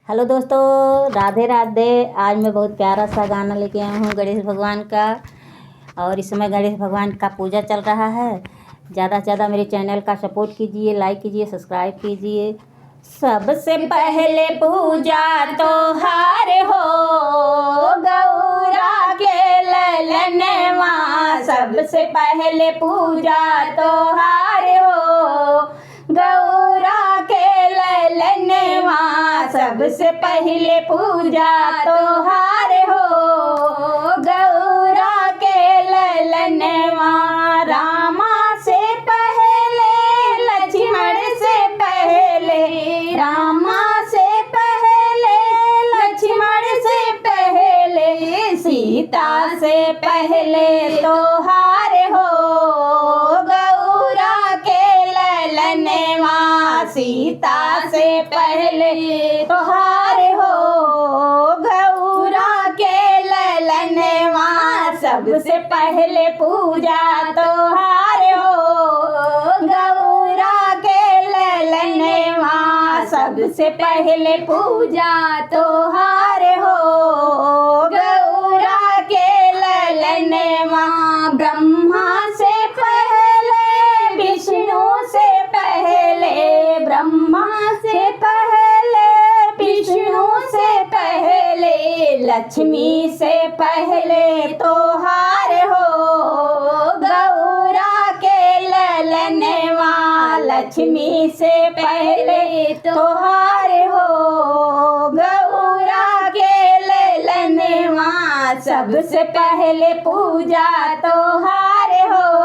Hello दोस्तों, राधे राधे। आज मैं बहुत प्यारा सा गाना लेके आई हूँ गणेश भगवान का। और इस समय गणेश भगवान का पूजा चल रहा है। ज़्यादा से ज़्यादा मेरे चैनल का सपोर्ट कीजिए, लाइक कीजिए, सब्सक्राइब कीजिए। सबसे पहले पूजा तो हार हो गौरा के ललनवा। सबसे पहले पूजा तो हार हो गौरा के ललनवा। सबसे पहले पूजा तो हार हो गौरा के ललनवा। रामा से पहले लक्ष्मण से पहले, रामा से पहले लक्ष्मण से पहले, सीता से पहले तो हार हो गौरा के ललनवा। सीता से पहले तो हार हो गौरा के ललनवा। सबसे पहले पूजा तो हार हो गौरा के ललनवा। सबसे पहले पूजा तो हार हो गौरा के ललनवा। ब्रह्मा से पहले विष्णु से पहले, ब्रह्मा से पहले विष्णु से पहले, लक्ष्मी से पहले तो हार हो गौरा के ललनवा। लक्ष्मी से पहले तो हार हो गौरा के ललनवा। सबसे पहले पूजा तो हार हो